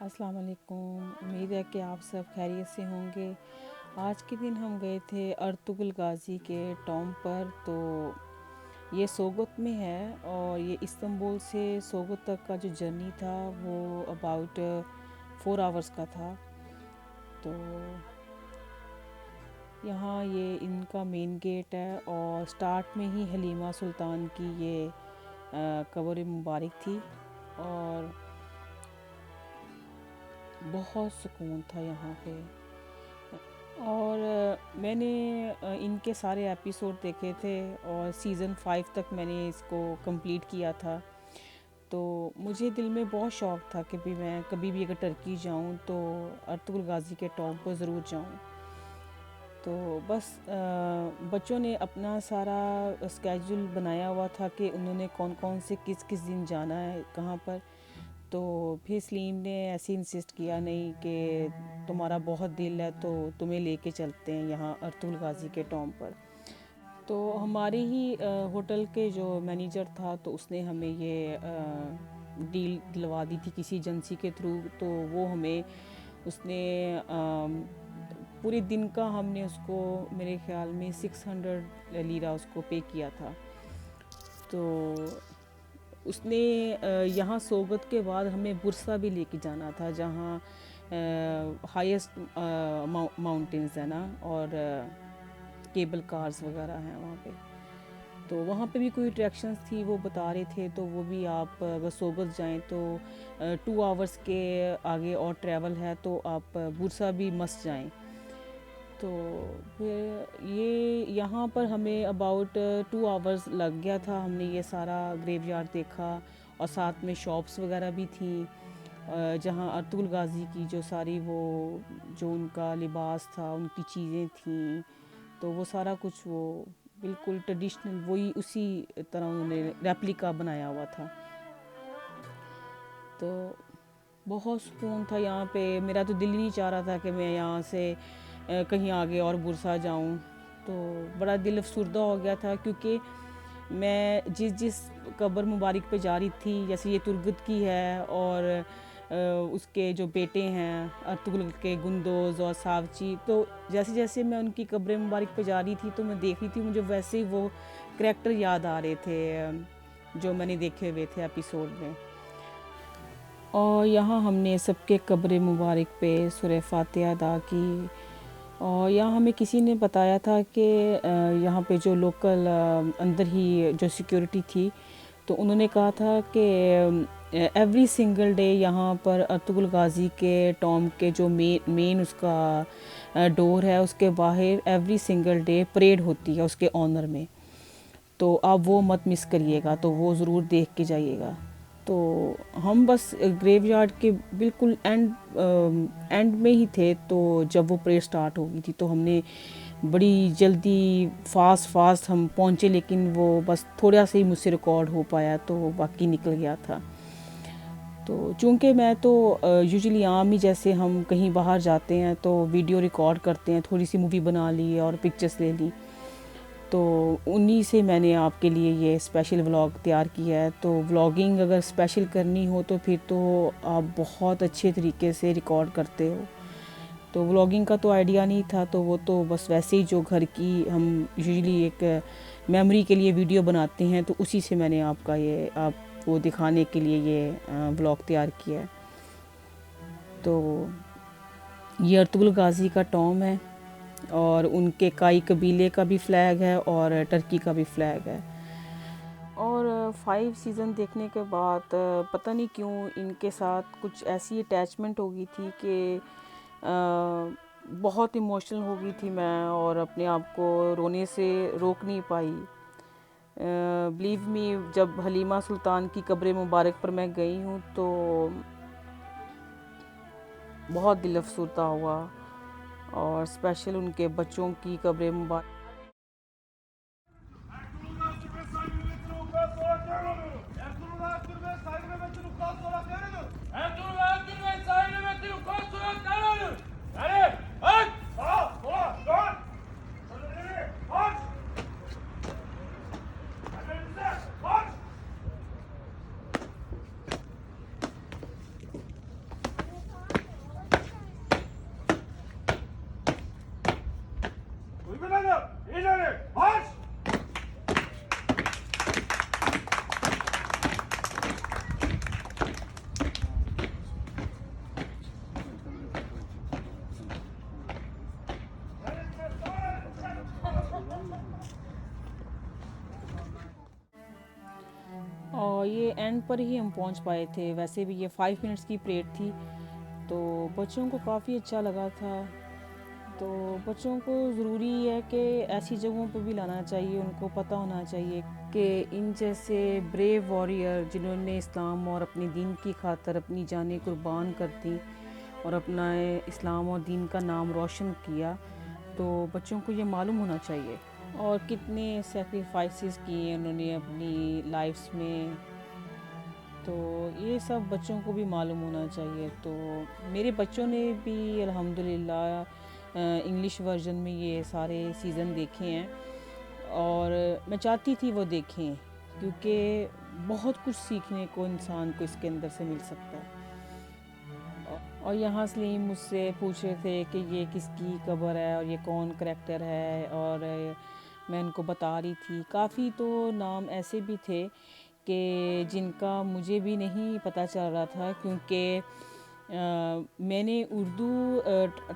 अस्सलाम वालेकुम। उम्मीद है कि आप सब खैरियत से होंगे। आज के दिन हम गए थे अर्तुगरुल गाज़ी के टॉम पर। तो ये सोगत में है और ये इस्तांबुल से सोगत तक का जो जर्नी था वो अबाउट 4 आवर्स का था। तो यहाँ ये इनका मेन गेट है और स्टार्ट में ही हलीमा सुल्तान की ये कब्र मुबारक थी और बहुत सुकून था यहाँ पे। और मैंने इनके सारे एपिसोड देखे थे और सीज़न 5 तक मैंने इसको कंप्लीट किया था। तो मुझे दिल में बहुत शौक़ था कि भी मैं कभी भी अगर टर्की जाऊँ तो अर्तुगरुल गाज़ी के टॉम पर ज़रूर जाऊँ। तो बस बच्चों ने अपना सारा स्केड्यूल बनाया हुआ था कि उन्होंने कौन कौन से किस किस दिन जाना है कहाँ पर। तो फिर सलीम ने ऐसे इंसिस्ट किया, नहीं कि तुम्हारा बहुत दिल है तो तुम्हें लेके चलते हैं यहाँ अर्तुगरुल गाज़ी के टॉम पर। तो हमारे ही होटल के जो मैनेजर था तो उसने हमें ये डील दिलवा दी थी किसी एजेंसी के थ्रू। तो वो हमें उसने पूरे दिन का हमने उसको मेरे ख़्याल में 600 लीरा उसको पे किया था। तो उसने यहाँ सोगत के बाद हमें बुरसा भी लेके जाना था जहाँ हाईएस्ट माउंटेंस है ना, और केबल कार्स वगैरह हैं वहाँ पे। तो वहाँ पे भी कोई अट्रैक्शंस थी वो बता रहे थे। तो वो भी आप अगर सोगत जाएं तो 2 आवर्स के आगे और ट्रैवल है तो आप बुरसा भी मस्त जाएं। तो फिर ये यहाँ पर हमें अबाउट 2 आवर्स लग गया था। हमने ये सारा ग्रेवयार्ड देखा और साथ में शॉप्स वगैरह भी थी जहाँ अर्तुगरुल गाज़ी की जो सारी वो जो उनका लिबास था, उनकी चीज़ें थीं, तो वो सारा कुछ वो बिल्कुल ट्रेडिशनल वही उसी तरह उन्होंने रेप्लिका बनाया हुआ था। तो बहुत सुकून था यहाँ पे। मेरा तो दिल ही नहीं चाह रहा था कि मैं यहाँ से कहीं आगे और बुरसा जाऊँ। तो बड़ा दिल अफसुर्दा हो गया था क्योंकि मैं जिस कब्र मुबारक पे जा रही थी, जैसे ये तुर्गत की है और उसके जो बेटे हैं अर्तुगरुल के गुंदोज़ और सावची, तो जैसे जैसे मैं उनकी कब्र मुबारक पे जा रही थी तो मैं देख रही थी, मुझे वैसे ही वो करैक्टर याद आ रहे थे जो मैंने देखे हुए थे एपिसोड में। और यहाँ हमने सबके कब्र मुबारक पे सूरह फातिहा अदा की। और यहाँ हमें किसी ने बताया था कि यहाँ पे जो लोकल अंदर ही जो सिक्योरिटी थी तो उन्होंने कहा था कि एवरी सिंगल डे यहाँ पर अर्तुगरुल गाज़ी के टॉम के जो मेन उसका डोर है उसके बाहर एवरी सिंगल डे परेड होती है उसके ऑनर में। तो आप वो मत मिस करिएगा, तो वो ज़रूर देख के जाइएगा। तो हम बस ग्रेवयार्ड के बिल्कुल एंड में ही थे। तो जब वो परेड स्टार्ट हो गई थी तो हमने बड़ी जल्दी फास्ट हम पहुँचे, लेकिन वो बस थोड़ा सा ही मुझसे रिकॉर्ड हो पाया तो बाकी निकल गया था। तो चूँकि मैं तो यूजुअली आम ही जैसे हम कहीं बाहर जाते हैं तो वीडियो रिकॉर्ड करते हैं, थोड़ी सी मूवी बना ली और पिक्चर्स ले ली, तो उन्हीं से मैंने आपके लिए ये स्पेशल व्लॉग तैयार किया है। तो व्लॉगिंग अगर स्पेशल करनी हो तो फिर तो आप बहुत अच्छे तरीके से रिकॉर्ड करते हो। तो व्लॉगिंग का तो आइडिया नहीं था, तो वो तो बस वैसे ही जो घर की हम यूजुअली एक मेमोरी के लिए वीडियो बनाते हैं तो उसी से मैंने आपका ये आपको दिखाने के लिए ये व्लॉग तैयार किया है। तो ये अर्तुगरुल गाज़ी का टॉम है और उनके काई कबीले का भी फ्लैग है और टर्की का भी फ्लैग है। और 5 सीज़न देखने के बाद पता नहीं क्यों इनके साथ कुछ ऐसी अटैचमेंट हो गई थी कि बहुत इमोशनल हो गई थी मैं और अपने आप को रोने से रोक नहीं पाई। बिलीव मी, जब हलीमा सुल्तान की कब्र मुबारक पर मैं गई हूँ तो बहुत दिल अफसरदा हुआ। और स्पेशल उनके बच्चों की कब्र मुबारक और ये एंड पर ही हम पहुंच पाए थे। वैसे भी ये 5 मिनट्स की परेड थी, तो बच्चों को काफ़ी अच्छा लगा था। तो बच्चों को ज़रूरी है कि ऐसी जगहों पर भी लाना चाहिए, उनको पता होना चाहिए कि इन जैसे ब्रेव वॉरियर जिन्होंने इस्लाम और अपने दीन की खातर अपनी जानें कुर्बान कर दी और अपना इस्लाम और दीन का नाम रोशन किया, तो बच्चों को ये मालूम होना चाहिए। और कितने सेक्रीफाइसेस किए उन्होंने अपनी लाइफ्स में, तो ये सब बच्चों को भी मालूम होना चाहिए। तो मेरे बच्चों ने भी अल्हम्दुलिल्लाह इंग्लिश वर्जन में ये सारे सीज़न देखे हैं, और मैं चाहती थी वो देखें, क्योंकि बहुत कुछ सीखने को इंसान को इसके अंदर से मिल सकता है। और यहाँ सलीम मुझसे पूछ रहे थे कि ये किसकी कब्र है और ये कौन करैक्टर है, और मैं उनको बता रही थी। काफ़ी तो नाम ऐसे भी थे कि जिनका मुझे भी नहीं पता चल रहा था, क्योंकि मैंने उर्दू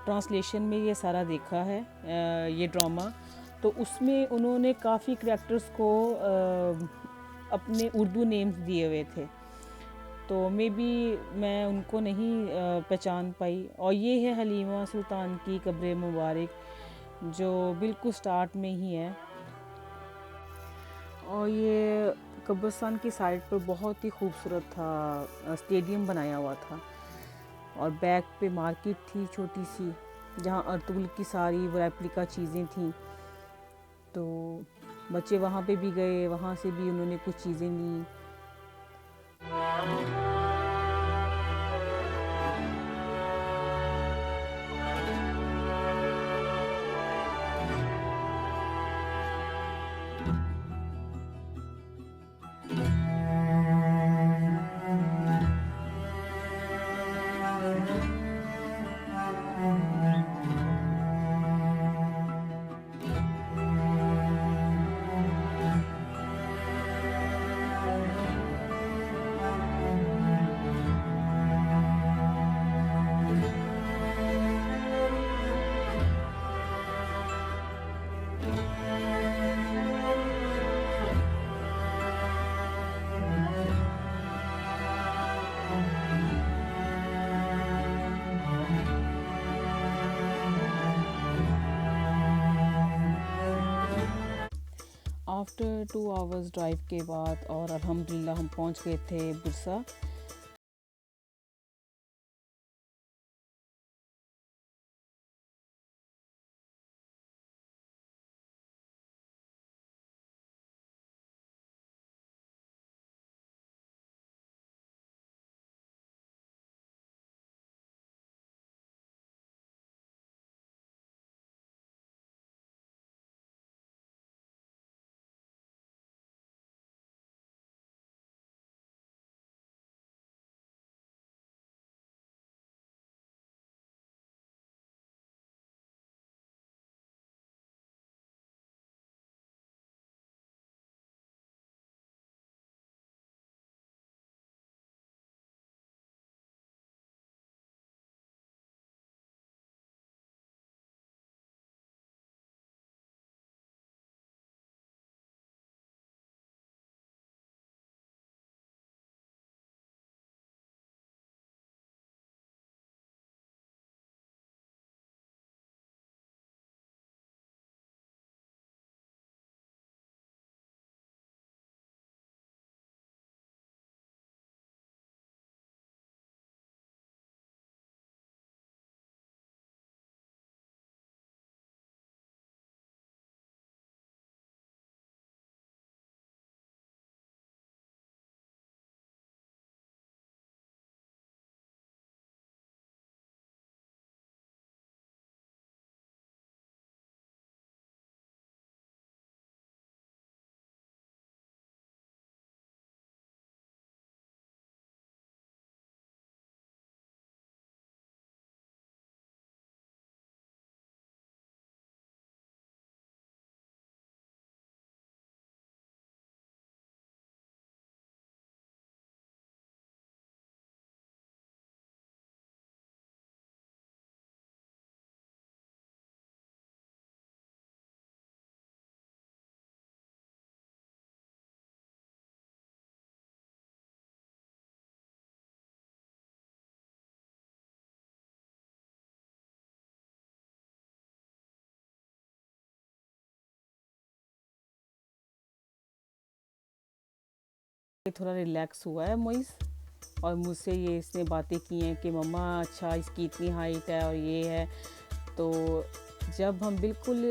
ट्रांसलेशन में ये सारा देखा है, ये ड्रामा। तो उसमें उन्होंने काफ़ी करैक्टर्स को अपने उर्दू नेम्स दिए हुए थे, तो मे बी मैं उनको नहीं पहचान पाई। और ये है हलीमा सुल्तान की कब्र मुबारक, जो बिल्कुल स्टार्ट में ही है। और ये कब्रिस्तान की साइड पर बहुत ही खूबसूरत था, स्टेडियम बनाया हुआ था, और बैक पे मार्केट थी छोटी सी, जहाँ अर्तुगरुल की सारी वो रेप्लिका चीज़ें थीं। तो बच्चे वहाँ पे भी गए, वहाँ से भी उन्होंने कुछ चीज़ें ली। आफ्टर 2 आवर्स ड्राइव के बाद और अल्हम्दुलिल्लाह हम पहुंच गए थे बुरसा। थोड़ा रिलैक्स हुआ है मोइस, और मुझसे ये इसने बातें की हैं कि मम्मा अच्छा इसकी इतनी हाइट है और ये है। तो जब हम बिल्कुल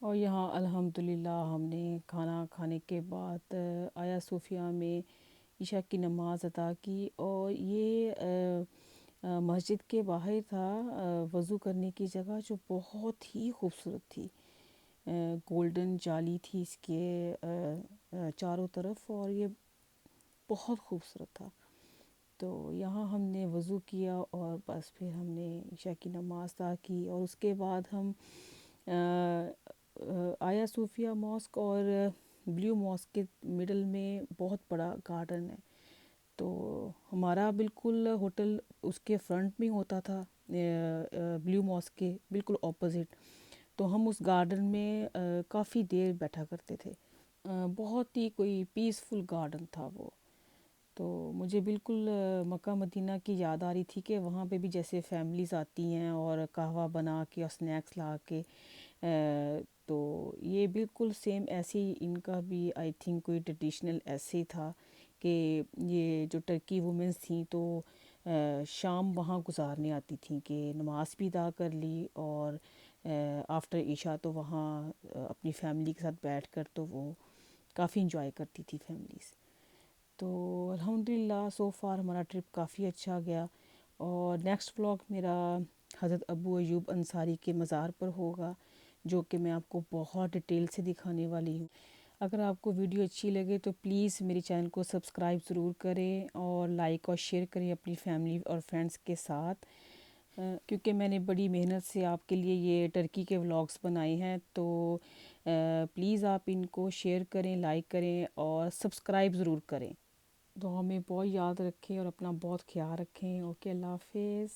और यहाँ अल्हम्दुलिल्लाह हमने खाना खाने के बाद आया सूफिया में ईशा की नमाज़ अदा की। और ये मस्जिद के बाहर था वज़ू करने की जगह, जो बहुत ही खूबसूरत थी। गोल्डन जाली थी इसके चारों तरफ, और ये बहुत खूबसूरत था। तो यहाँ हमने वज़ू किया और बस फिर हमने ईशा की नमाज़ अदा की। और उसके बाद हम आया सूफिया मॉस्क और ब्लू मॉस्क के मिडल में बहुत बड़ा गार्डन है। तो हमारा बिल्कुल होटल उसके फ्रंट में होता था, ब्लू मॉस्क के बिल्कुल ऑपोजिट। तो हम उस गार्डन में काफ़ी देर बैठा करते थे। बहुत ही कोई पीसफुल गार्डन था वो। तो मुझे बिल्कुल मक्का मदीना की याद आ रही थी कि वहाँ पे भी जैसे फैमिलीज़ आती हैं और कहवा बना के और स्नैक्स ला के, तो ये बिल्कुल सेम ऐसे ही इनका भी आई थिंक कोई ट्रेडिशनल ऐसे ही था कि ये जो टर्की वुमेंस थी तो शाम वहाँ गुजारने आती थी कि नमाज भी अदा कर ली, और आफ्टर ईशा तो वहाँ अपनी फैमिली के साथ बैठकर तो वो काफ़ी इंजॉय करती थी फैमिलीज़। तो अल्हम्दुलिल्लाह सो फार हमारा ट्रिप काफ़ी अच्छा गया। और नेक्स्ट व्लॉग मेरा हज़रत अबू अयूब अंसारी के मज़ार पर होगा, जो कि मैं आपको बहुत डिटेल से दिखाने वाली हूँ। अगर आपको वीडियो अच्छी लगे तो प्लीज़ मेरे चैनल को सब्सक्राइब ज़रूर करें और लाइक और शेयर करें अपनी फैमिली और फ्रेंड्स के साथ, क्योंकि मैंने बड़ी मेहनत से आपके लिए ये टर्की के व्लॉग्स बनाए हैं। तो प्लीज़ आप इनको शेयर करें, लाइक करें और सब्सक्राइब ज़रूर करें। तो हमें बहुत याद रखें और अपना बहुत ख्याल रखें। ओके, अल्लाह हाफिज़।